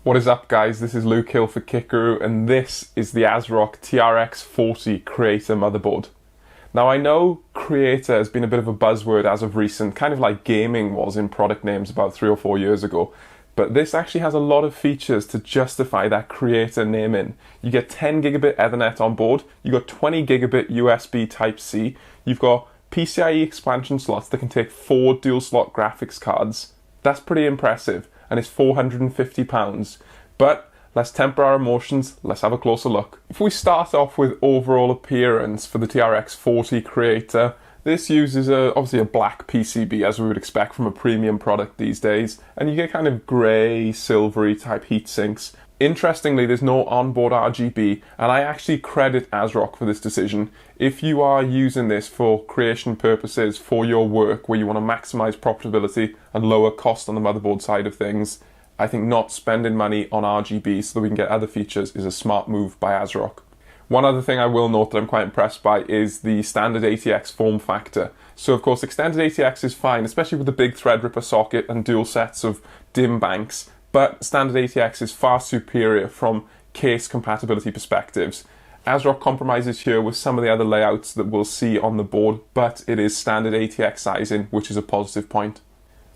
What is up guys, this is Luke Hill for Kickaroo and this is the ASRock TRX40 Creator motherboard. Now I know Creator has been a bit of a buzzword as of recent, kind of like gaming was in product names about 3 or 4 years ago, but this actually has a lot of features to justify that Creator naming. You get 10 gigabit Ethernet on board, you got 20 gigabit USB Type-C, you've got PCIe expansion slots that can take 4 dual slot graphics cards. That's pretty impressive. And it's £450. But let's temper our emotions, let's have a closer look. If we start off with overall appearance for the TRX40 Creator, this uses obviously a black PCB as we would expect from a premium product these days, and you get kind of grey, silvery type heat sinks. Interestingly, there's no onboard RGB, and I actually credit ASRock for this decision. If you are using this for creation purposes for your work, where you want to maximize profitability and lower cost on the motherboard side of things, I think not spending money on RGB so that we can get other features is a smart move by ASRock. One other thing I will note that I'm quite impressed by is the standard ATX form factor. So of course extended ATX is fine, especially with the big Threadripper socket and dual sets of DIMM banks. But standard ATX is far superior from case compatibility perspectives. ASRock compromises here with some of the other layouts that we'll see on the board, but it is standard ATX sizing, which is a positive point.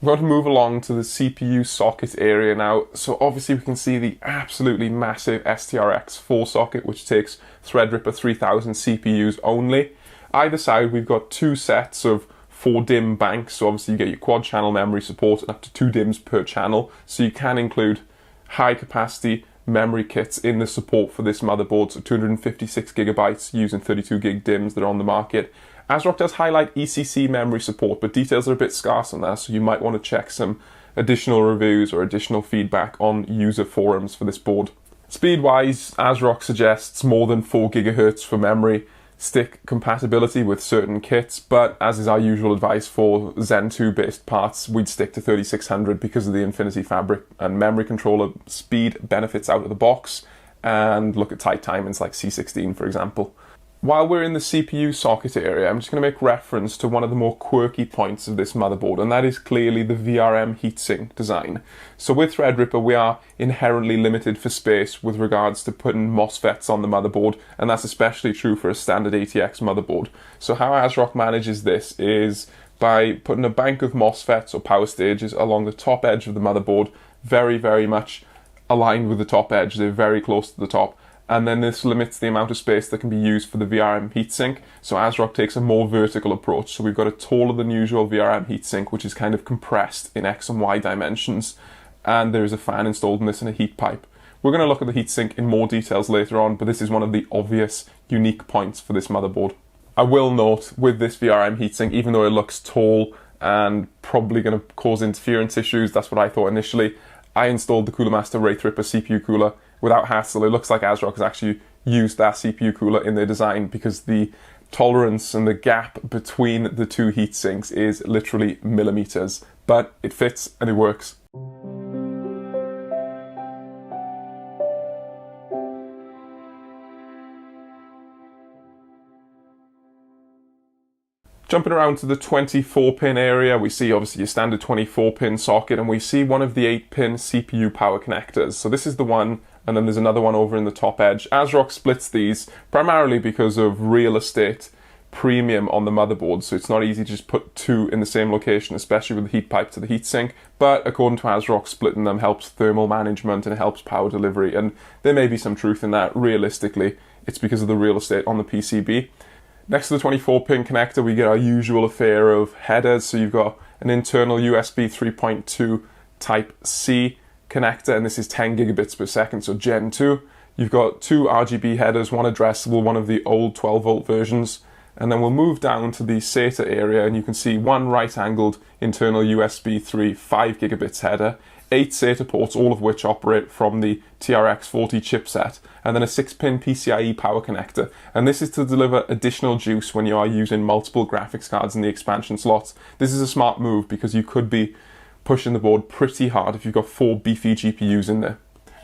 We're going to move along to the CPU socket area now. So obviously we can see the absolutely massive STRX4 socket, which takes Threadripper 3000 CPUs only. Either side we've got 2 sets of 4 DIMM banks, so obviously you get your quad channel memory support and up to 2 DIMMs per channel, so you can include high capacity memory kits in the support for this motherboard, so 256 gigabytes using 32 gig DIMMs that are on the market. ASRock does highlight ECC memory support, but details are a bit scarce on that, so you might want to check some additional reviews or additional feedback on user forums for this board. Speed-wise, ASRock suggests more than 4 gigahertz for memory stick compatibility with certain kits, but as is our usual advice for Zen 2 based parts, we'd stick to 3600 because of the Infinity Fabric and memory controller speed benefits out of the box, and look at tight timings like C16 for example. While we're in the CPU socket area, I'm just going to make reference to one of the more quirky points of this motherboard, and that is clearly the VRM Heatsink design. So with Threadripper, we are inherently limited for space with regards to putting MOSFETs on the motherboard, and that's especially true for a standard ATX motherboard. So how ASRock manages this is by putting a bank of MOSFETs or power stages along the top edge of the motherboard, very much aligned with the top edge. They're very close to the top. And then this limits the amount of space that can be used for the VRM heatsink. So ASRock takes a more vertical approach. So we've got a taller than usual VRM heatsink, which is kind of compressed in X and Y dimensions. And there is a fan installed in this and a heat pipe. We're going to look at the heatsink in more details later on, but this is one of the obvious unique points for this motherboard. I will note with this VRM heatsink, even though it looks tall and probably going to cause interference issues, that's what I thought initially, I installed the Cooler Master Threadripper CPU cooler without hassle. It looks like ASRock has actually used that CPU cooler in their design because the tolerance and the gap between the 2 heat sinks is literally millimeters, but it fits and it works. Jumping around to the 24-pin area, we see obviously your standard 24-pin socket, and we see one of the 8-pin CPU power connectors. So this is the one, and then there's another one over in the top edge. ASRock splits these primarily because of real estate premium on the motherboard, so it's not easy to just put 2 in the same location, especially with the heat pipe to the heatsink. But according to ASRock, splitting them helps thermal management and helps power delivery, and there may be some truth in that. Realistically, it's because of the real estate on the PCB. Next to the 24-pin connector, we get our usual affair of headers. So you've got an internal USB 3.2 Type-C connector, and this is 10 gigabits per second, so Gen 2. You've got 2 RGB headers, one addressable, one of the old 12-volt versions. And then we'll move down to the SATA area, and you can see one right-angled internal USB 3 5 gigabits header, 8 SATA ports, all of which operate from the TRX40 chipset, and then a 6-pin PCIe power connector. And this is to deliver additional juice when you are using multiple graphics cards in the expansion slots. This is a smart move because you could be pushing the board pretty hard if you've got 4 beefy GPUs in there.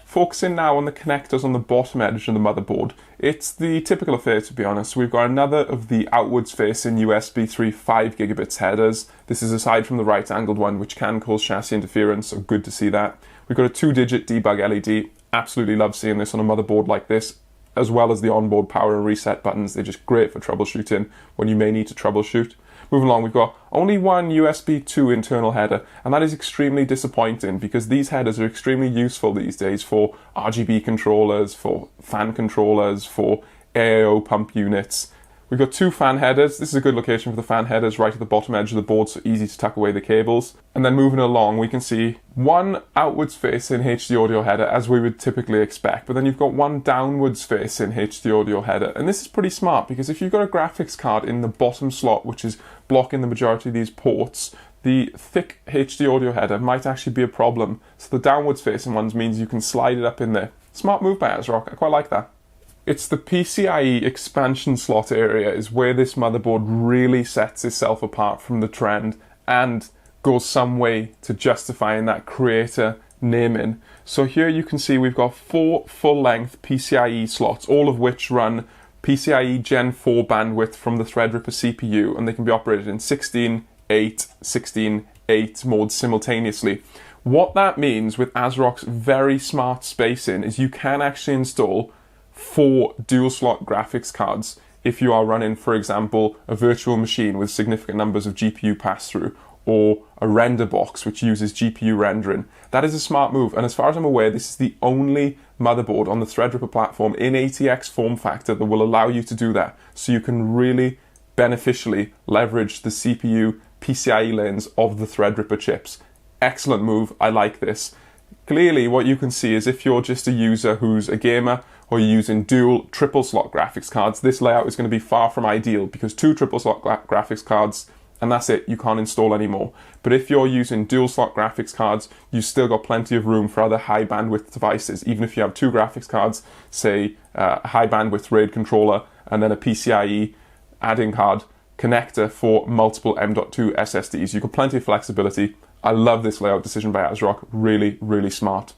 Focusing now on the connectors on the bottom edge of the motherboard. It's the typical affair, to be honest. We've got another of the outwards facing USB 3 5 gigabits headers. This is aside from the right angled one, which can cause chassis interference, so good to see that. We've got a 2-digit debug LED. Absolutely love seeing this on a motherboard like this, as well as the onboard power and reset buttons. They're just great for troubleshooting when you may need to troubleshoot. Moving along, we've got only one USB 2 internal header, and that is extremely disappointing because these headers are extremely useful these days for RGB controllers, for fan controllers, for AIO pump units. We've got 2 fan headers. This is a good location for the fan headers, right at the bottom edge of the board, so easy to tuck away the cables. And then moving along, we can see one outwards facing HD audio header, as we would typically expect, but then you've got one downwards facing HD audio header. And this is pretty smart because if you've got a graphics card in the bottom slot, which is blocking the majority of these ports, the thick HD audio header might actually be a problem. So the downwards facing ones means you can slide it up in there. Smart move by ASRock, I quite like that. It's the PCIe expansion slot area is where this motherboard really sets itself apart from the trend and goes some way to justifying that creator naming. So here you can see we've got 4 full-length PCIe slots, all of which run PCIe Gen 4 bandwidth from the Threadripper CPU, and they can be operated in 16, 8, 16, 8 modes simultaneously. What that means with ASRock's very smart spacing is you can actually install 4 dual slot graphics cards if you are running, for example, a virtual machine with significant numbers of GPU pass-through, or a render box which uses GPU rendering. That is a smart move, and as far as I'm aware, this is the only motherboard on the Threadripper platform in ATX form factor that will allow you to do that, so you can really beneficially leverage the CPU PCIe lanes of the Threadripper chips. Excellent move, I like this. Clearly, what you can see is if you're just a user who's a gamer, or you're using dual triple slot graphics cards, this layout is going to be far from ideal because 2 triple slot graphics cards, and that's it, you can't install anymore. But if you're using dual slot graphics cards, you've still got plenty of room for other high bandwidth devices. Even if you have 2 graphics cards, say a high bandwidth RAID controller, and then a PCIe add-in card connector for multiple M.2 SSDs, you've got plenty of flexibility. I love this layout decision by ASRock, really, really smart.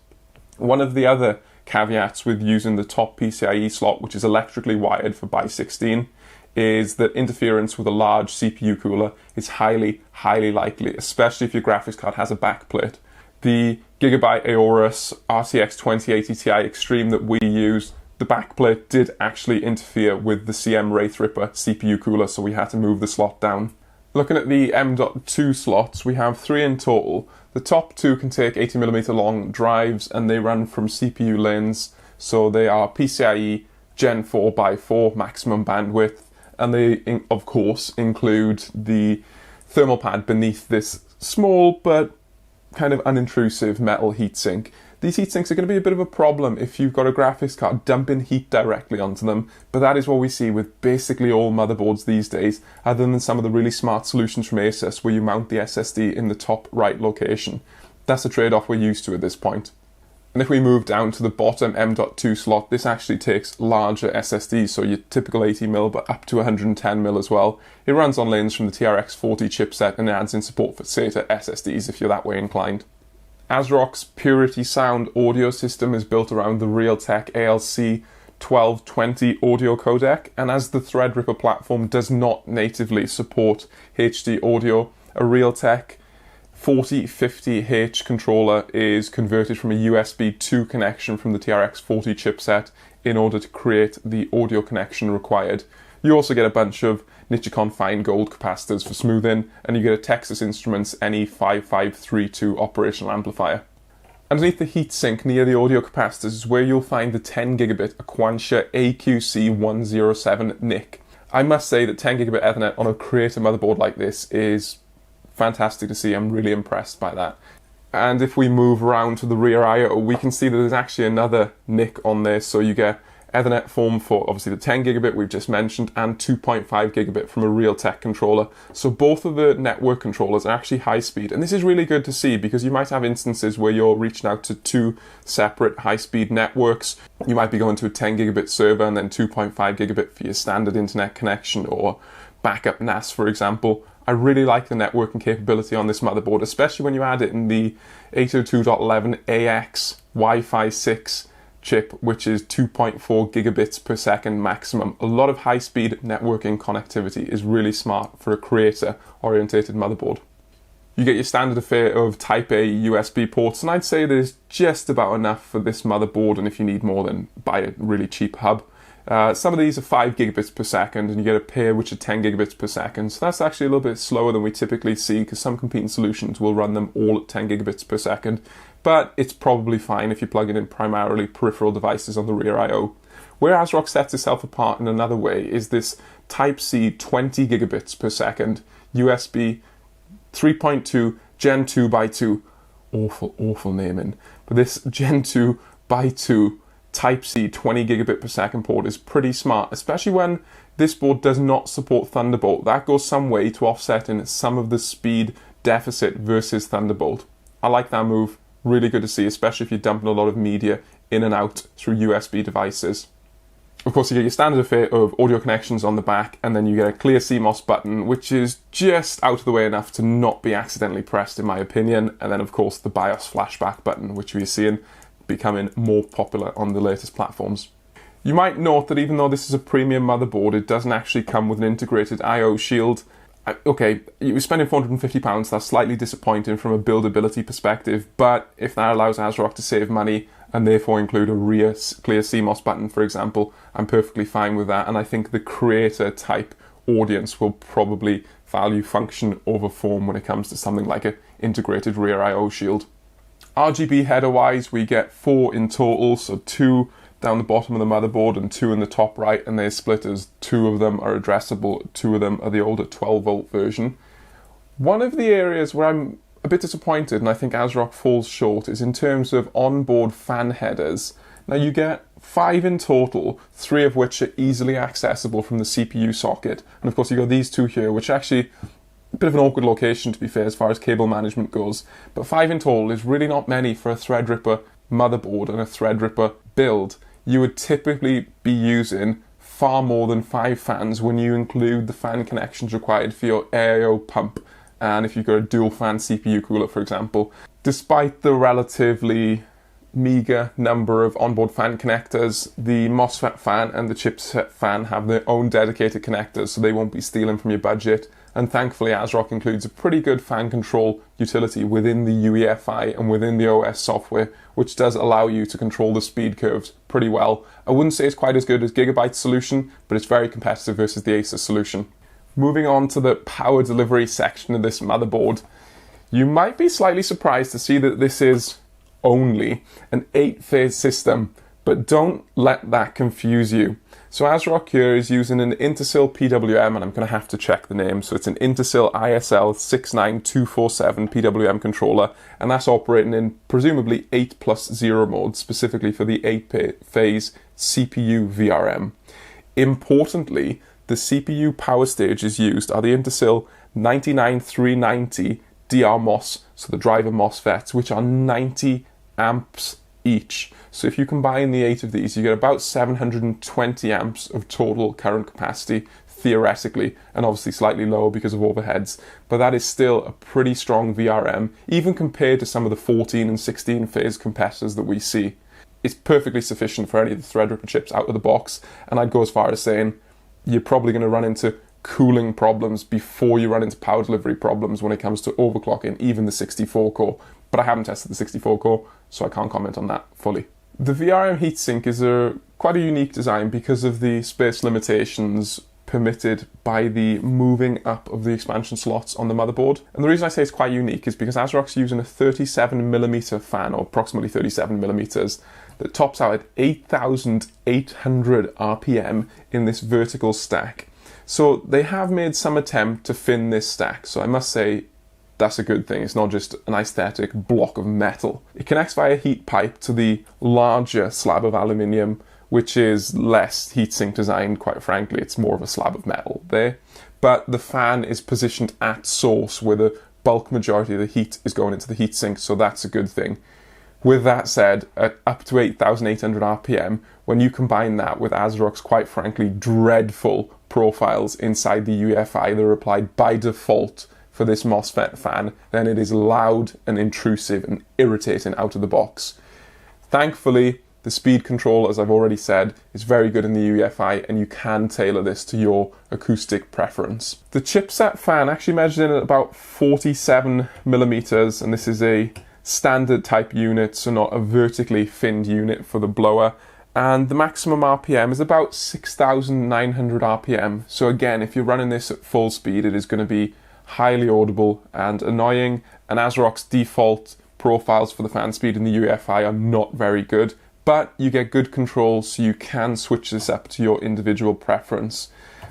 One of the other caveats with using the top PCIe slot, which is electrically wired for by 16, is that interference with a large CPU cooler is highly, highly likely, especially if your graphics card has a backplate. The Gigabyte Aorus RTX 2080 Ti Extreme that we use, the backplate did actually interfere with the CM Threadripper CPU cooler, so we had to move the slot down. Looking at the M.2 slots, we have 3 in total. The top 2 can take 80mm long drives and they run from CPU lanes, so they are PCIe Gen 4x4 maximum bandwidth, and they of course include the thermal pad beneath this small but kind of unintrusive metal heatsink. These heatsinks are going to be a bit of a problem if you've got a graphics card dumping heat directly onto them, but that is what we see with basically all motherboards these days, other than some of the really smart solutions from Asus where you mount the SSD in the top right location. That's a trade-off we're used to at this point. And if we move down to the bottom M.2 slot, this actually takes larger SSDs, so your typical 80mm but up to 110mm as well. It runs on lanes from the TRX40 chipset and adds in support for SATA SSDs if you're that way inclined. ASRock's Purity Sound audio system is built around the Realtek ALC 1220 audio codec, and as the Threadripper platform does not natively support HD audio, a Realtek 4050H controller is converted from a USB 2 connection from the TRX40 chipset in order to create the audio connection required. You also get a bunch of Nichicon fine gold capacitors for smoothing, and you get a Texas Instruments NE5532 operational amplifier. Underneath the heatsink near the audio capacitors is where you'll find the 10GB Aquantia AQC107 NIC. I must say that 10GB Ethernet on a Creator motherboard like this is fantastic to see. I'm really impressed by that. And if we move around to the rear I/O, we can see that there's actually another NIC on this, so you get Ethernet form for obviously the 10GB we've just mentioned, and 2.5GB from a Realtek controller. So both of the network controllers are actually high speed, and this is really good to see because you might have instances where you're reaching out to 2 separate high speed networks. You might be going to a 10GB server and then 2.5GB for your standard internet connection or backup NAS, for example. I really like the networking capability on this motherboard, especially when you add it in the 802.11ax Wi-Fi 6 chip, which is 2.4 gigabits per second maximum. A lot of high-speed networking connectivity is really smart for a creator-orientated motherboard. You get your standard affair of Type A USB ports, and I'd say there's just about enough for this motherboard, and if you need more, then buy a really cheap hub. Some of these are 5 gigabits per second, and you get a pair which are 10 gigabits per second, so that's actually a little bit slower than we typically see, because some competing solutions will run them all at 10 gigabits per second, but it's probably fine if you plug it in primarily peripheral devices on the rear I/O. Where ASRock sets itself apart in another way is this Type-C 20 gigabits per second USB 3.2 Gen 2 by 2, awful naming, but this Gen 2 by 2 Type-C 20 gigabit per second port is pretty smart, especially when this board does not support Thunderbolt. That goes some way to offsetting some of the speed deficit versus Thunderbolt. I like that move, really good to see, especially if you're dumping a lot of media in and out through USB devices. Of course, you get your standard affair of audio connections on the back, and then you get a clear CMOS button, which is just out of the way enough to not be accidentally pressed, in my opinion. And then, of course, the BIOS flashback button, which we're seeing becoming more popular on the latest platforms. You might note that even though this is a premium motherboard, it doesn't actually come with an integrated I/O shield. Okay, you're spending £450, that's slightly disappointing from a buildability perspective, but if that allows ASRock to save money and therefore include a rear clear CMOS button, for example, I'm perfectly fine with that, and I think the creator type audience will probably value function over form when it comes to something like an integrated rear I/O shield. RGB header wise, we get 4 in total, so 2 down the bottom of the motherboard and 2 in the top right, and they're split as 2 of them are addressable, 2 of them are the older 12 volt version. One of the areas where I'm a bit disappointed, and I think ASRock falls short, is in terms of onboard fan headers. Now you get 5 in total, 3 of which are easily accessible from the CPU socket, and of course you got these 2 here, which actually a bit of an awkward location, to be fair, as far as cable management goes, but 5 in total is really not many for a Threadripper motherboard and a Threadripper build. You would typically be using far more than 5 fans when you include the fan connections required for your AIO pump, and if you've got a dual fan CPU cooler, for example. Despite the relatively meager number of onboard fan connectors, the MOSFET fan and the chipset fan have their own dedicated connectors, so they won't be stealing from your budget. And thankfully ASRock includes a pretty good fan control utility within the UEFI and within the OS software, which does allow you to control the speed curves pretty well. I wouldn't say it's quite as good as Gigabyte's solution, but it's very competitive versus the Asus solution. Moving on to the power delivery section of this motherboard, you might be slightly surprised to see that this is only an 8-phase system, but don't let that confuse you. So ASRock here is using an Intersil PWM, and I'm going to have to check the name, so it's an Intersil ISL 69247 PWM controller, and that's operating in presumably 8+0 mode, specifically for the 8-phase CPU VRM. Importantly, the CPU power stages used are the Intersil 99390 DRMOS, so the driver MOSFETs, which are 90 amps each. So if you combine the 8 of these, you get about 720 amps of total current capacity, theoretically, and obviously slightly lower because of overheads, but that is still a pretty strong VRM, even compared to some of the 14 and 16 phase competitors that we see. It's perfectly sufficient for any of the Threadripper chips out of the box, and I'd go as far as saying you're probably going to run into cooling problems before you run into power delivery problems when it comes to overclocking even the 64 core, but I haven't tested the 64 core, so I can't comment on that fully. The VRM Heatsink is quite a unique design because of the space limitations permitted by the moving up of the expansion slots on the motherboard. And the reason I say it's quite unique is because ASRock's using a 37mm fan, or approximately 37mm, that tops out at 8,800 RPM in this vertical stack. So they have made some attempt to thin this stack, so I must say that's a good thing. It's not just an aesthetic block of metal. It connects via heat pipe to the larger slab of aluminium, which is less heatsink designed, quite frankly. It's more of a slab of metal there. But the fan is positioned at source, where the bulk majority of the heat is going into the heatsink, so that's a good thing. With that said, at up to 8,800 RPM, when you combine that with ASRock's quite frankly dreadful profiles inside the UEFI that are applied by default for this MOSFET fan, then it is loud and intrusive and irritating out of the box. Thankfully, the speed control, as I've already said, is very good in the UEFI, and you can tailor this to your acoustic preference. The chipset fan actually measured in at about 47 millimeters, and this is a standard type unit, so not a vertically finned unit for the blower. And the maximum RPM is about 6,900 RPM. So again, if you're running this at full speed, it is going to be highly audible and annoying. And ASRock's default profiles for the fan speed in the UEFI are not very good, but you get good control, so you can switch this up to your individual preference.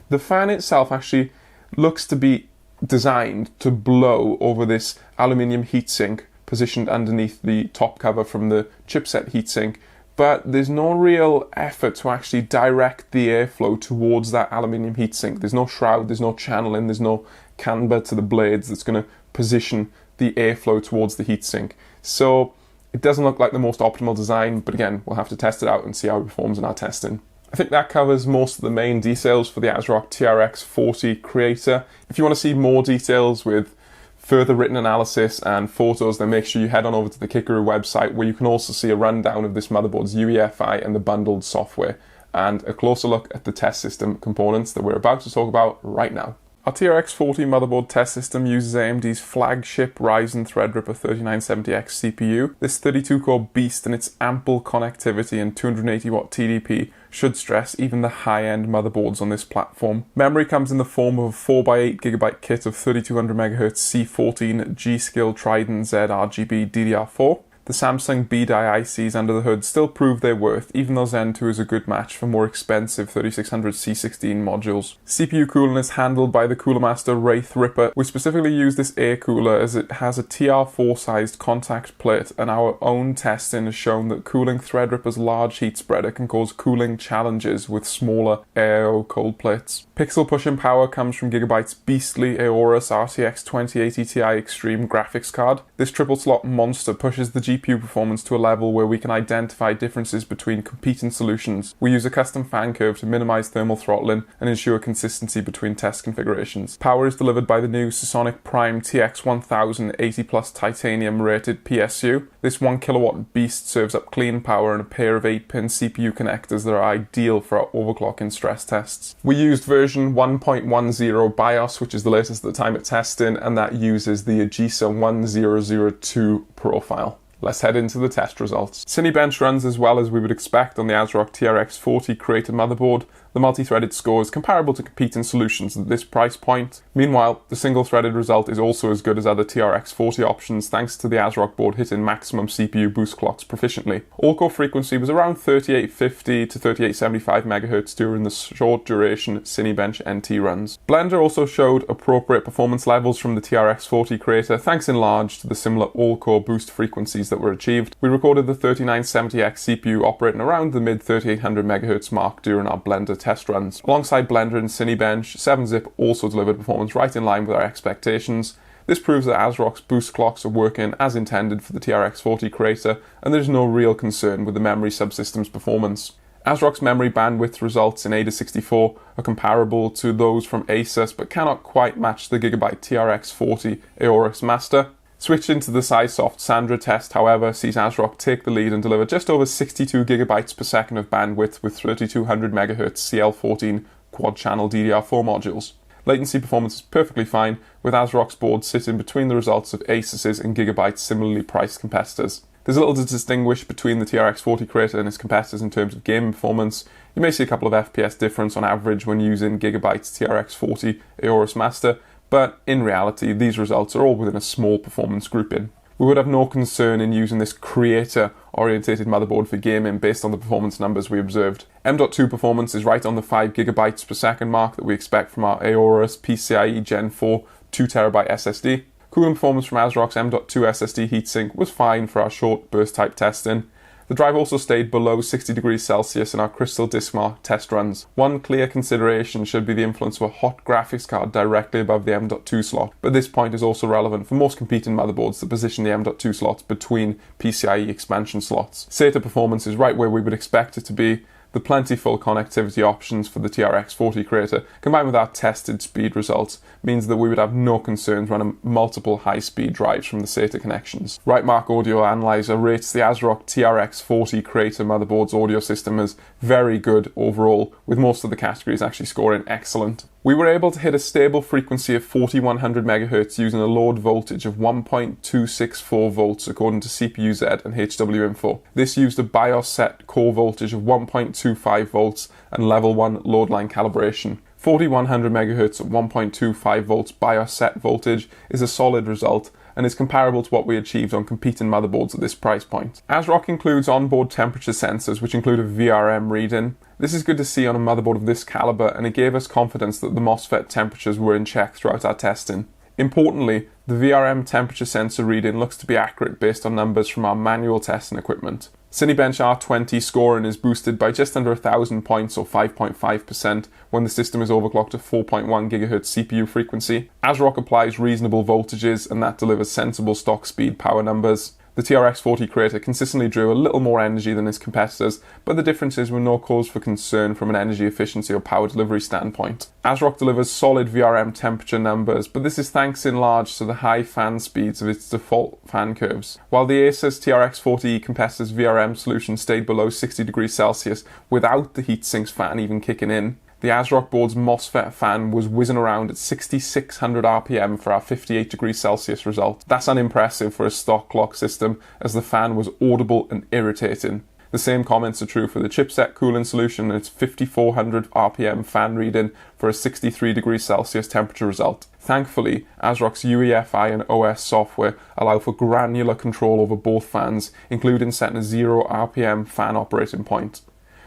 The fan itself actually looks to be designed to blow over this aluminium heatsink positioned underneath the top cover from the chipset heatsink, but there's no real effort to actually direct the airflow towards that aluminium heatsink. There's no shroud, there's no channeling, there's no camber to the blades that's going to position the airflow towards the heatsink. So it doesn't look like the most optimal design, but again, we'll have to test it out and see how it performs in our testing. I think that covers most of the main details for the ASRock TRX40 Creator. If you want to see more details with further written analysis and photos, then make sure you head on over to the Kikaroo website, where you can also see a rundown of this motherboard's UEFI and the bundled software, and a closer look at the test system components that we're about to talk about right now. Our TRX40 motherboard test system uses AMD's flagship Ryzen Threadripper 3970X CPU. This 32-core beast and its ample connectivity and 280-watt TDP should stress even the high-end motherboards on this platform. Memory comes in the form of a 4x8GB kit of 3200MHz C14 G-Skill Trident Z RGB DDR4. The Samsung B-die ICs under the hood still prove their worth, even though Zen 2 is a good match for more expensive 3600 C16 modules. CPU cooling is handled by the Cooler Master Threadripper. We specifically use this air cooler as it has a TR4 sized contact plate, and our own testing has shown that cooling Threadripper's large heat spreader can cause cooling challenges with smaller AIO cold plates. Pixel pushing power comes from Gigabyte's beastly Aorus RTX 2080 Ti Extreme graphics card. This triple slot monster pushes the GPU performance to a level where we can identify differences between competing solutions. We use a custom fan curve to minimize thermal throttling and ensure consistency between test configurations. Power is delivered by the new Panasonic Prime TX1000 80+ titanium rated PSU. This 1kW beast serves up clean power and a pair of 8-pin CPU connectors that are ideal for our overclocking stress tests. We used version 1.10 BIOS, which is the latest at the time of testing, and that uses the AGESA 1002 profile. Let's head into the test results. Cinebench runs as well as we would expect on the ASRock TRX40 Creator motherboard. The multi-threaded score is comparable to competing solutions at this price point. Meanwhile, the single-threaded result is also as good as other TRX40 options, thanks to the ASRock board hitting maximum CPU boost clocks proficiently. All-core frequency was around 3850 to 3875 MHz during the short duration Cinebench NT runs. Blender also showed appropriate performance levels from the TRX40 Creator, thanks in large to the similar all-core boost frequencies that were achieved. We recorded the 3970X CPU operating around the mid 3800 MHz mark during our Blender test runs. Alongside Blender and Cinebench, 7-Zip also delivered performance right in line with our expectations. This proves that ASRock's boost clocks are working as intended for the TRX40 Creator, and there's no real concern with the memory subsystem's performance. ASRock's memory bandwidth results in AIDA64 are comparable to those from Asus, but cannot quite match the Gigabyte TRX40 Aorus Master. Switching to the SiSoft Sandra test, however, sees ASRock take the lead and deliver just over 62 GB per second of bandwidth with 3200 MHz CL14 quad-channel DDR4 modules. Latency performance is perfectly fine, with ASRock's board sitting between the results of Asus's and Gigabyte's similarly priced competitors. There's little to distinguish between the TRX40 Creator and its competitors in terms of gaming performance. You may see a couple of FPS difference on average when using Gigabyte's TRX40 Aorus Master, but in reality, these results are all within a small performance grouping. We would have no concern in using this creator-orientated motherboard for gaming based on the performance numbers we observed. M.2 performance is right on the 5 GB per second mark that we expect from our Aorus PCIe Gen 4 2TB SSD. Cooling performance from ASRock's M.2 SSD heatsink was fine for our short burst type testing. The drive also stayed below 60 degrees Celsius in our Crystal Diskmark test runs. One clear consideration should be the influence of a hot graphics card directly above the M.2 slot, but this point is also relevant for most competing motherboards that position the M.2 slots between PCIe expansion slots. SATA performance is right where we would expect it to be. The plentiful connectivity options for the TRX40 Creator, combined with our tested speed results, means that we would have no concerns running multiple high-speed drives from the SATA connections. Rightmark Audio Analyzer rates the ASRock TRX40 Creator motherboard's audio system as very good overall, with most of the categories actually scoring excellent. We were able to hit a stable frequency of 4100 MHz using a load voltage of 1.264 volts according to CPU-Z and HW-Info. This used a BIOS set core voltage of 1.25 volts and level 1 load line calibration. 4100 MHz at 1.25 volts BIOS set voltage is a solid result and is comparable to what we achieved on competing motherboards at this price point. ASRock includes onboard temperature sensors which include a VRM reading. This is good to see on a motherboard of this caliber, and it gave us confidence that the MOSFET temperatures were in check throughout our testing. Importantly, the VRM temperature sensor reading looks to be accurate based on numbers from our manual testing equipment. Cinebench R20 scoring is boosted by just under 1,000 points or 5.5% when the system is overclocked to 4.1 GHz CPU frequency. ASRock applies reasonable voltages and that delivers sensible stock speed power numbers. The TRX40 Creator consistently drew a little more energy than its competitors, but the differences were no cause for concern from an energy efficiency or power delivery standpoint. ASRock delivers solid VRM temperature numbers, but this is thanks in large to the high fan speeds of its default fan curves. While the Asus TRX40 competitor's VRM solution stayed below 60 degrees Celsius without the heatsink's fan even kicking in, the ASRock board's MOSFET fan was whizzing around at 6600 RPM for our 58 degrees Celsius result. That's unimpressive for a stock clock system, as the fan was audible and irritating. The same comments are true for the chipset cooling solution and its 5400 RPM fan reading for a 63 degrees Celsius temperature result. Thankfully, ASRock's UEFI and OS software allow for granular control over both fans, including setting a 0 RPM fan operating point.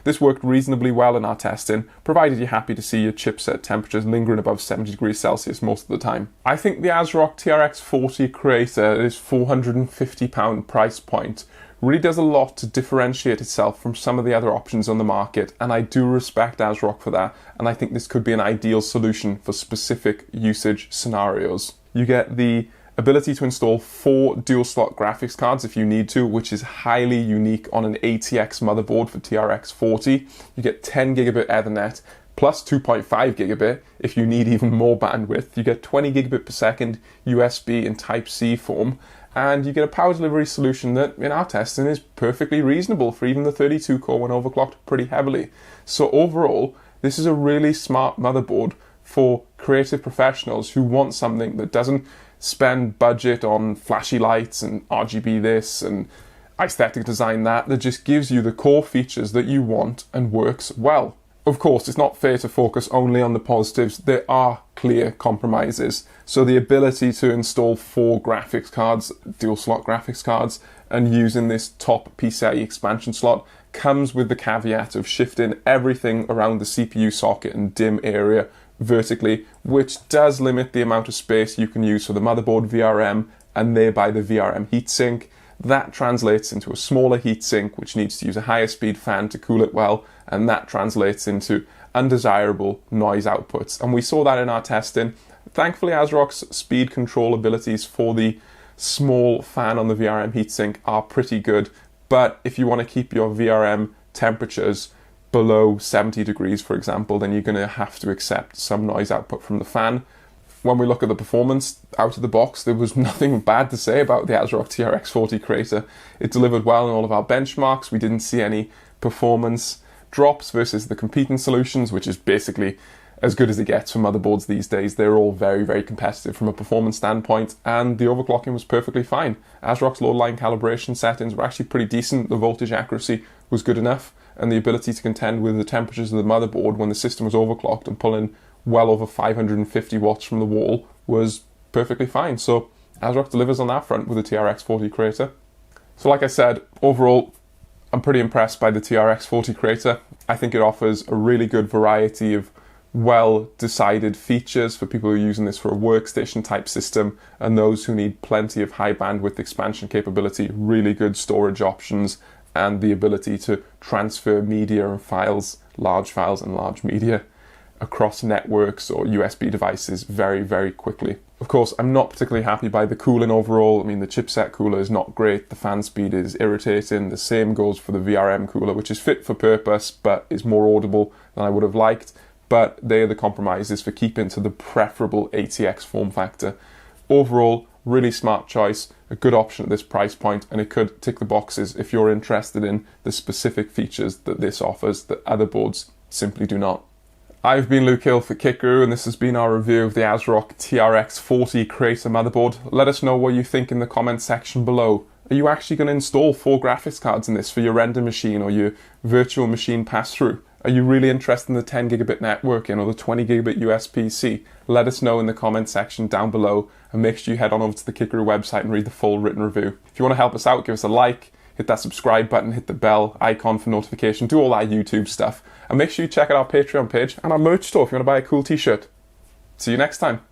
This worked reasonably well in our testing, provided you're happy to see your chipset temperatures lingering above 70 degrees Celsius most of the time. I think the ASRock TRX40 Creator at its £450 price point really does a lot to differentiate itself from some of the other options on the market, and I do respect ASRock for that, and I think this could be an ideal solution for specific usage scenarios. You get the ability to install 4 dual slot graphics cards if you need to, which is highly unique on an ATX motherboard for TRX40. You get 10 gigabit Ethernet plus 2.5 gigabit if you need even more bandwidth. You get 20 gigabit per second USB in Type-C form, and you get a power delivery solution that in our testing is perfectly reasonable for even the 32 core when overclocked pretty heavily. So overall, this is a really smart motherboard for creative professionals who want something that doesn't spend budget on flashy lights and RGB this and aesthetic design that just gives you the core features that you want and works well. Of course, it's not fair to focus only on the positives. There are clear compromises. So the ability to install 4 graphics cards, dual slot graphics cards, and using this top PCIe expansion slot comes with the caveat of shifting everything around the CPU socket and DIMM area vertically, which does limit the amount of space you can use for the motherboard VRM and thereby the VRM heatsink. That translates into a smaller heatsink, which needs to use a higher speed fan to cool it well, and that translates into undesirable noise outputs. And we saw that in our testing. Thankfully, ASRock's speed control abilities for the small fan on the VRM heatsink are pretty good, but if you want to keep your VRM temperatures below 70 degrees, for example, then you're going to have to accept some noise output from the fan. When we look at the performance out of the box, there was nothing bad to say about the ASRock TRX40 Creator. It delivered well in all of our benchmarks. We didn't see any performance drops versus the competing solutions, which is basically as good as it gets for motherboards these days. They're all very, very competitive from a performance standpoint, and the overclocking was perfectly fine. ASRock's load line calibration settings were actually pretty decent. The voltage accuracy was good enough, and the ability to contend with the temperatures of the motherboard when the system was overclocked and pulling well over 550 watts from the wall was perfectly fine. So ASRock delivers on that front with the TRX40 Creator. So like I said, overall, I'm pretty impressed by the TRX40 Creator. I think it offers a really good variety of well-decided features for people who are using this for a workstation type system and those who need plenty of high bandwidth expansion capability, really good storage options, and the ability to transfer media and files, large and large media, across networks or USB devices very, very quickly. Of course, I'm not particularly happy by the cooling overall. I mean, the chipset cooler is not great, the fan speed is irritating, the same goes for the VRM cooler, which is fit for purpose, but is more audible than I would have liked. But they are the compromises for keeping to the preferable ATX form factor. Overall, really smart choice, a good option at this price point, and it could tick the boxes if you're interested in the specific features that this offers that other boards simply do not. I've been Luke Hill for Kickguru, and this has been our review of the ASRock TRX40 Creator motherboard. Let us know what you think in the comments section below. Are you actually going to install 4 graphics cards in this for your render machine or your virtual machine pass-through? Are you really interested in the 10 gigabit networking or the 20 gigabit USB-C? Let us know in the comment section down below, and make sure you head on over to the Kickguru website and read the full written review. If you want to help us out, give us a like, hit that subscribe button, hit the bell icon for notification, do all that YouTube stuff, and make sure you check out our Patreon page and our merch store if you want to buy a cool t-shirt. See you next time.